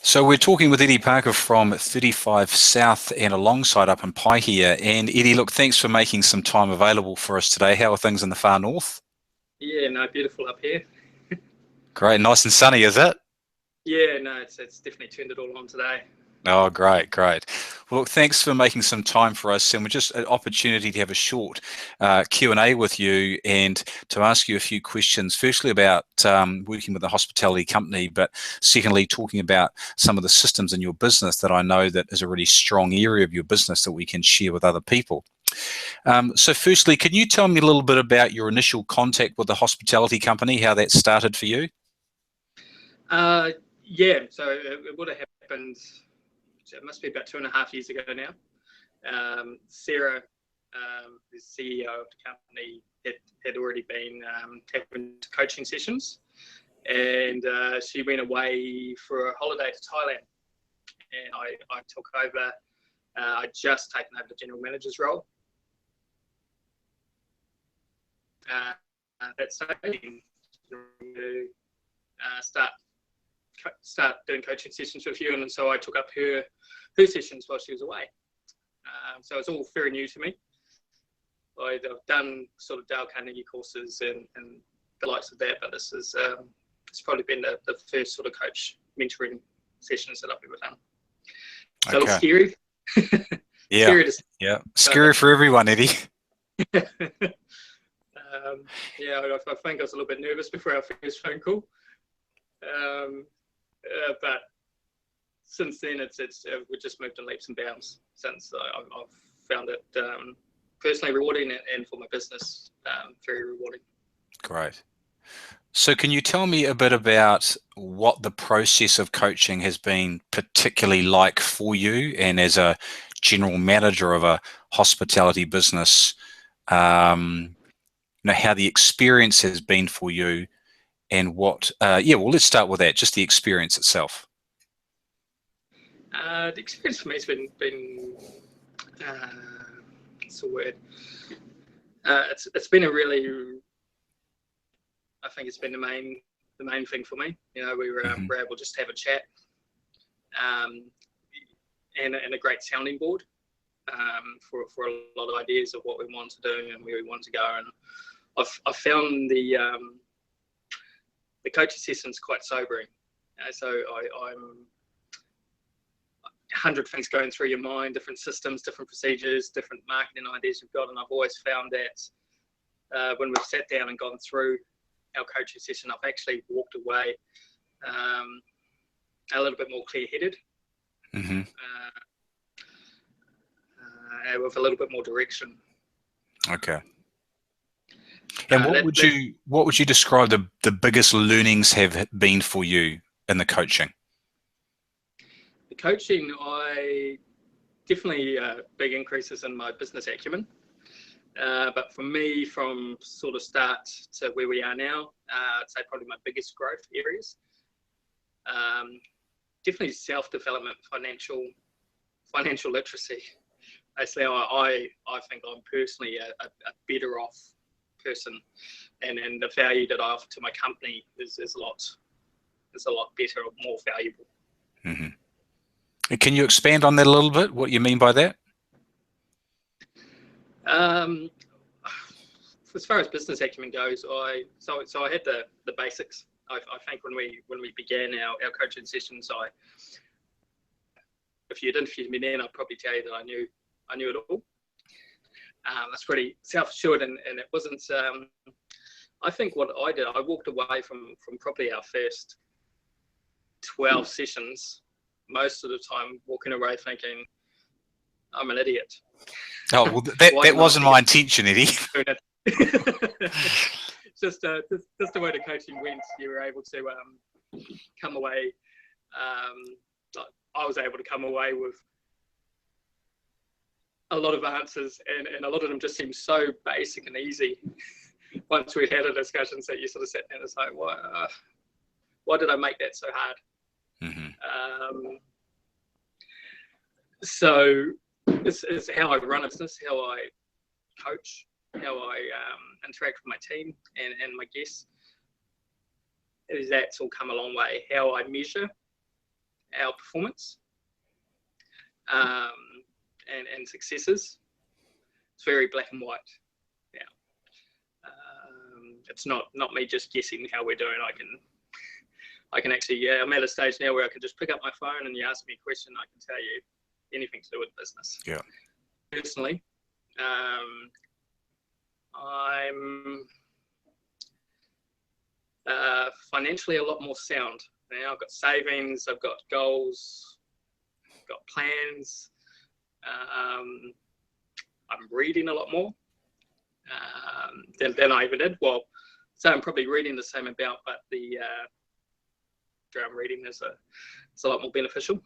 So we're talking with Eddie Parker from 35 South and alongside up in Pai here. And Eddie, look, thanks for making some time available for us today. How are things in the far north? Yeah, no, beautiful up here. Great, nice and sunny, is it? Yeah, no, it's definitely turned it all on today. Oh, great, great. Well, look, thanks for making some time for us, and we're just an opportunity to have a short Q&A with you and to ask you a few questions. Firstly, about working with a hospitality company, but secondly, talking about some of the systems in your business that I know that is a really strong area of your business that we can share with other people. So firstly, can you tell me a little bit about your initial contact with the hospitality company, how that started for you? Yeah, so it would have happened, it must be about 2.5 years ago now. Sarah, the CEO of the company, had already been taken to coaching sessions, and she went away for a holiday to Thailand, and I took over. I'd just taken over the general manager's role. That stage, start doing coaching sessions with you, and so I took up her sessions while she was away. So it's all very new to me. I've done sort of Dale Carnegie courses and the likes of that, but this is it's probably been the first sort of coach mentoring sessions that I've ever done. So it's scary. Yeah, scary yeah, scary for everyone, Eddie. Yeah, I think I was a little bit nervous before our first phone call. But since then, we've just moved in leaps and bounds. Since I've found it personally rewarding and for my business very rewarding. Great. So can you tell me a bit about what the process of coaching has been particularly like for you, and as a general manager of a hospitality business, how the experience has been for you, and what, well, let's start with that, just the experience itself. The experience for me has been what's the word? It's been a really, I think it's been the main thing for me. You know, we were able just to have a chat, and a great sounding board for a lot of ideas of what we want to do and where we want to go. And I've found the coaching sessions quite sobering. So I'm 100 things going through your mind, different systems, different procedures, different marketing ideas you've got. And I've always found that when we've sat down and gone through our coaching session, I've actually walked away a little bit more clear-headed, with a little bit more direction. Okay. And what would you describe the biggest learnings have been for you in the coaching? The coaching, I definitely big increases in my business acumen. But for me, from sort of start to where we are now, I'd say probably my biggest growth areas. Definitely self-development, financial literacy. Basically, I think I'm personally a better off person, and the value that I offer to my company is a lot better or more valuable. Can you expand on that a little bit? What you mean by that? As far as business acumen goes, so I had the basics. I think when we began our coaching sessions, if you'd interviewed me then, I'd probably tell you that I knew it all. That's pretty self-assured, and it wasn't. I think what I did, I walked away from probably our first 12 sessions, most of the time walking away thinking, I'm an idiot. Oh, well, that wasn't my intention, Eddie. just the way the coaching went, you were able to come away. I was able to come away with a lot of answers, and a lot of them just seemed so basic and easy. Once we had a discussion, so you sort of sat there and it's like, why did I make that so hard? So it's how I run a business, how I coach, how I interact with my team and my guests. That's all come a long way. How I measure our performance and successes. It's very black and white now. It's not me just guessing how we're doing. I can actually, yeah, I'm at a stage now where I can just pick up my phone and you ask me a question, I can tell you anything to do with business. Yeah. Personally, I'm financially a lot more sound. Now I've got savings, I've got goals, I've got plans. I'm reading a lot more than I ever did. Well, so I'm probably reading the same amount, but the I'm reading is a lot more beneficial.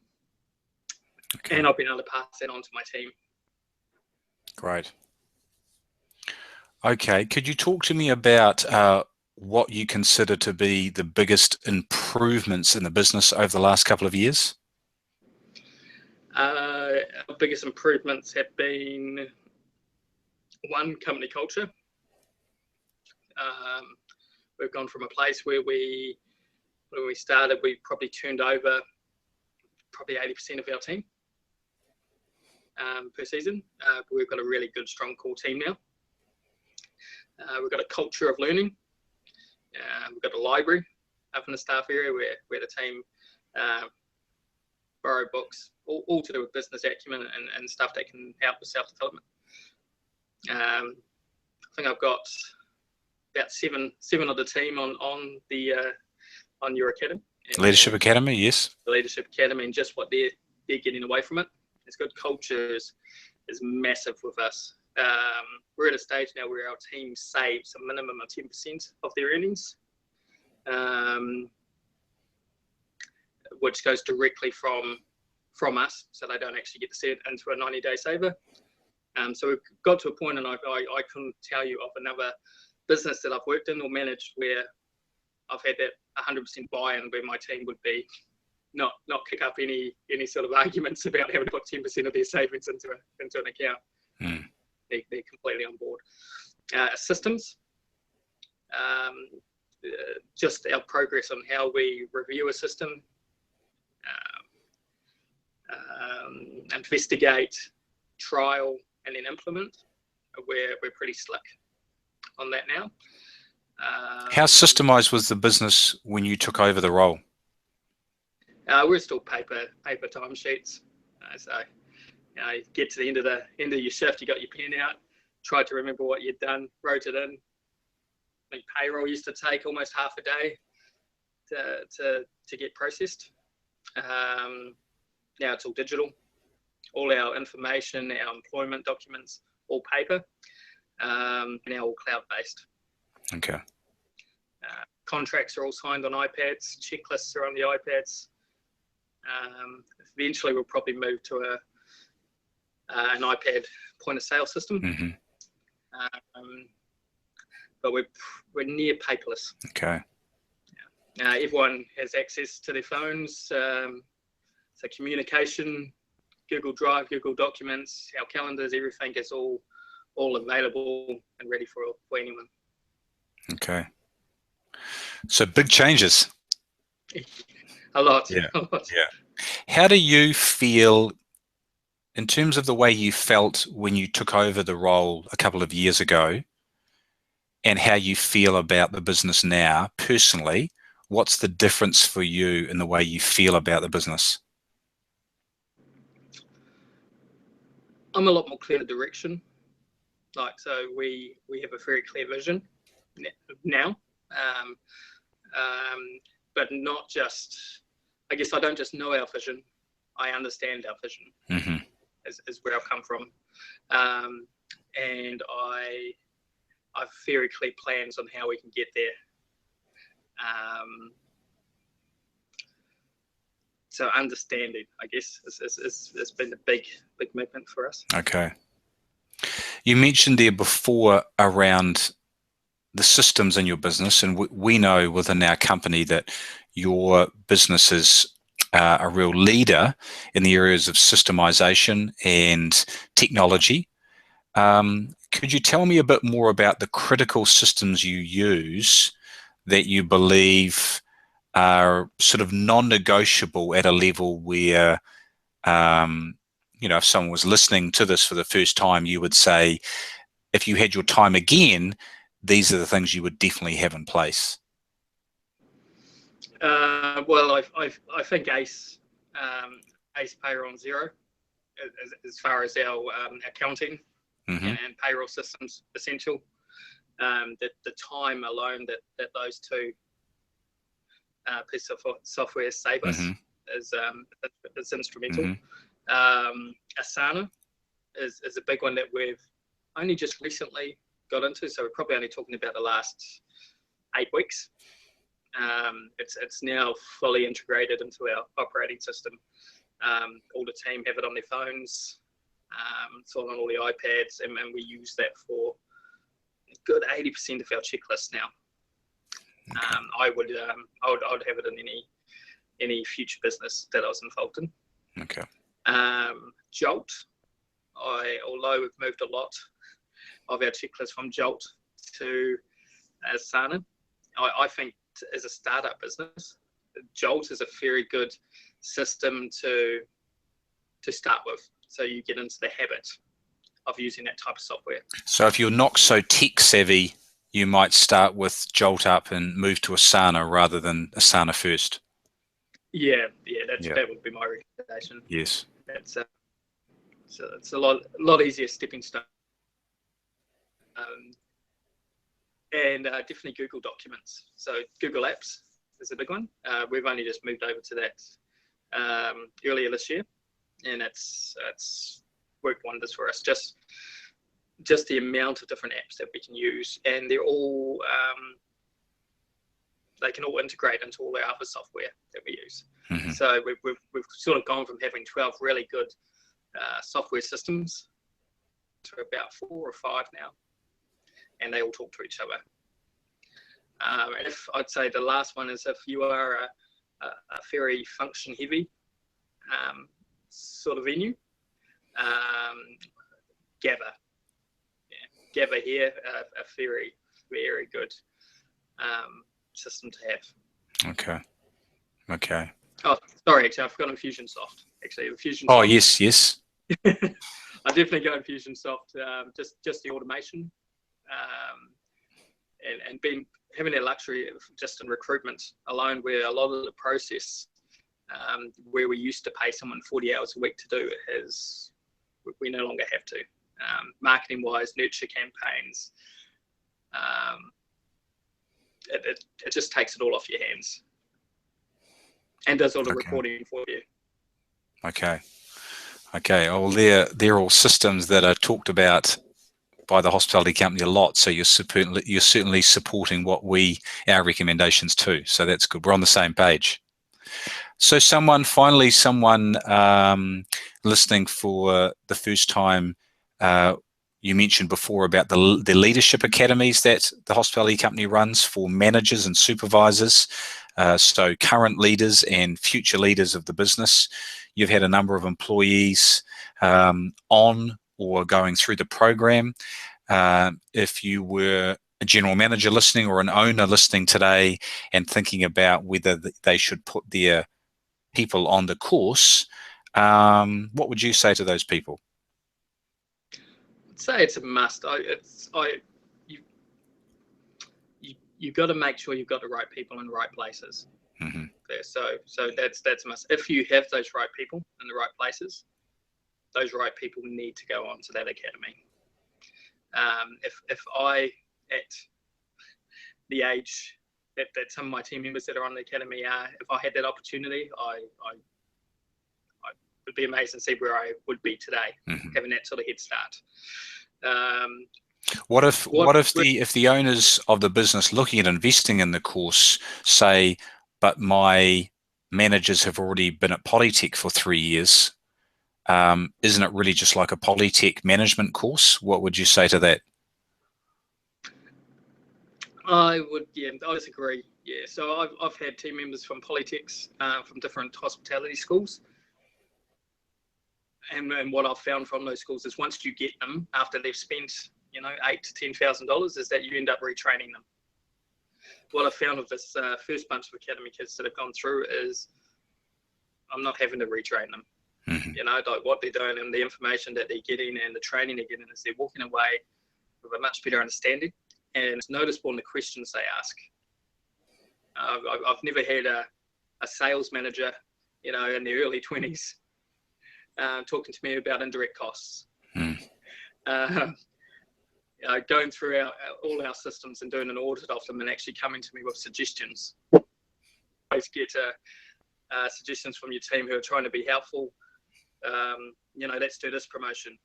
Okay. And I've been able to pass that on to my team. Great. Okay, could you talk to me about what you consider to be the biggest improvements in the business over the last couple of years? Our biggest improvements have been, one, company culture. We've gone from a place where when we started, we probably turned over probably 80% of our team per season. We've got a really good, strong core team now. We've got a culture of learning. We've got a library up in the staff area where the team borrow books, all to do with business acumen and stuff that can help with self-development. I think I've got about seven of the team on your academy. Leadership Academy, yes. The Leadership Academy, and just what they're getting away from it. It's good. Culture is massive with us. We're at a stage now where our team saves a minimum of 10% of their earnings, which goes directly from us, so they don't actually get to set it into a 90-day saver. So we've got to a point, and I couldn't tell you of another business that I've worked in or managed where I've had that 100% buy-in, where my team would be not kick up any sort of arguments about having to put 10% of their savings into an account. Mm. They're completely on board. Systems, just our progress on how we review a system, investigate, trial, and then implement. We're pretty slick on that now. How systemized was the business when you took over the role? We're still paper timesheets. So you get to the end of your shift, you got your pen out, tried to remember what you'd done, wrote it in. I think payroll used to take almost half a day to get processed. Now it's all digital. All our information, our employment documents, all paper. Now all cloud-based. Okay. Contracts are all signed on iPads. Checklists are on the iPads. Eventually, we'll probably move to an iPad point-of-sale system. Mm-hmm. But we're near paperless. Okay. Everyone has access to their phones. So communication, Google Drive, Google Documents, our calendars, everything is all available and ready for anyone. Okay. So big changes. A lot. Yeah. A lot. Yeah. How do you feel in terms of the way you felt when you took over the role a couple of years ago, and how you feel about the business now personally? What's the difference for you in the way you feel about the business? I'm a lot more clear direction. So we have a very clear vision now, but not just, I guess I don't just know our vision, I understand our vision. Mm-hmm. is where I've come from. And I've very clear plans on how we can get there. So understanding, I guess, has been a big movement for us. Okay. You mentioned there before around the systems in your business, and we know within our company that your business is a real leader in the areas of systemization and technology. Could you tell me a bit more about the critical systems you use that you believe are sort of non-negotiable at a level where, if someone was listening to this for the first time, you would say, if you had your time again, these are the things you would definitely have in place? Well, I think ACE payroll on zero as far as our accounting and payroll systems essential. The time alone that those two pieces of software save us is instrumental. Asana is a big one that we've only just recently got into, so we're probably only talking about the last 8 weeks. It's now fully integrated into our operating system. All the team have it on their phones. It's all on all the iPads, and we use that for a good 80% of our checklists now. Okay. I would have it in any future business that I was involved in. Okay. Jolt, although we've moved a lot of our checklists from Jolt to Asana, I think as a startup business, Jolt is a very good system to start with, so you get into the habit of using that type of software. So if you're not so tech savvy, you might start with Jolt up and move to Asana rather than Asana first. Yeah, that would be my recommendation. Yes, it's a lot easier stepping stone. And definitely Google Documents. So Google Apps is a big one. We've only just moved over to that earlier this year, and it's worked wonders for us. Just the amount of different apps that we can use, and they're all they can all integrate into all our other software that we use. So we've sort of gone from having 12 really good software systems to about 4 or 5 now, and they all talk to each other. And if I'd say the last one is if you are a very function heavy sort of venue, Gather. Gather here, a very, very good system to have. Okay. Oh, sorry, actually, I forgot Infusionsoft. Actually, Infusionsoft. Oh, yes. I definitely go Infusionsoft. Just the automation, and having that luxury of just in recruitment alone, where a lot of the process, where we used to pay someone 40 hours a week to do, we no longer have to. Marketing wise, nurture campaigns, it just takes it all off your hands and does all the reporting for you. Okay. Well, they're all systems that are talked about by the hospitality company a lot. So you're certainly supporting our recommendations too. So that's good. We're on the same page. So someone listening for the first time, you mentioned before about the leadership academies that the hospitality company runs for managers and supervisors. So current leaders and future leaders of the business. You've had a number of employees on or going through the program. If you were a general manager listening or an owner listening today and thinking about whether they should put their people on the course, what would you say to those people? I'd say it's a must. You've got to make sure you've got the right people in the right places. So that's a must. If you have those right people in the right places, those right people need to go on to that academy. If I, at the age that some of my team members that are on the academy are, if I had that opportunity, I would be amazed and see where I would be today, having that sort of head start. What if the owners of the business looking at investing in the course say, but my managers have already been at Polytech for 3 years? Isn't it really just like a Polytech management course? What would you say to that? I would disagree. Yeah, so I've had team members from Polytechs, from different hospitality schools. And what I've found from those schools is once you get them, after they've spent $8,000 to $10,000, is that you end up retraining them. what I found with this first bunch of academy kids that have gone through is I'm not having to retrain them. Mm-hmm. You know, like what they're doing and the information that they're getting and the training they're getting is they're walking away with a much better understanding. And it's noticeable in the questions they ask. I've never had a sales manager, you know, in their early 20s talking to me about indirect costs. Going through all our systems and doing an audit of them and actually coming to me with suggestions. Always get suggestions from your team who are trying to be helpful. You know, let's do this promotion.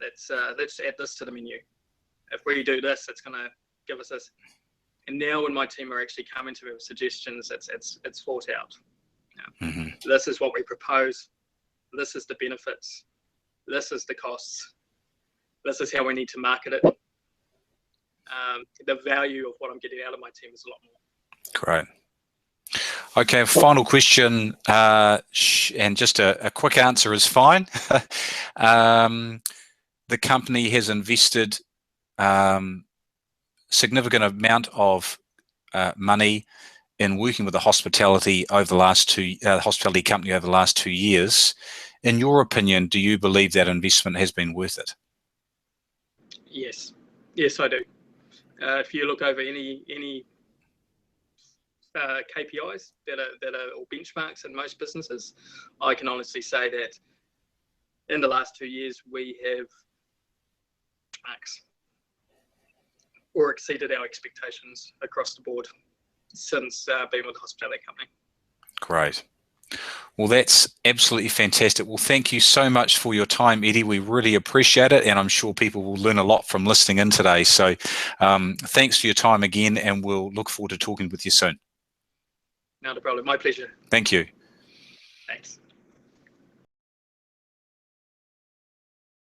Let's add this to the menu. If we do this, it's going to give us this. And now when my team are actually coming to me with suggestions, it's thought out. Mm-hmm. This is what we propose. This is the benefits. This is the costs. This is how we need to market it. The value of what I'm getting out of my team is a lot more. Great. Okay, final question, and just a quick answer is fine. The company has invested significant amount of money in working with the hospitality hospitality company over the last 2 years. In your opinion, do you believe that investment has been worth it? Yes, I do. If you look over any KPIs that are or benchmarks in most businesses, I can honestly say that in the last 2 years we have marks or exceeded our expectations across the board since being with the hospitality company. Great. Well, that's absolutely fantastic. Well, thank you so much for your time, Eddie. We really appreciate it, and I'm sure people will learn a lot from listening in today. So thanks for your time again, and we'll look forward to talking with you soon. Not a problem. My pleasure. Thank you. Thanks.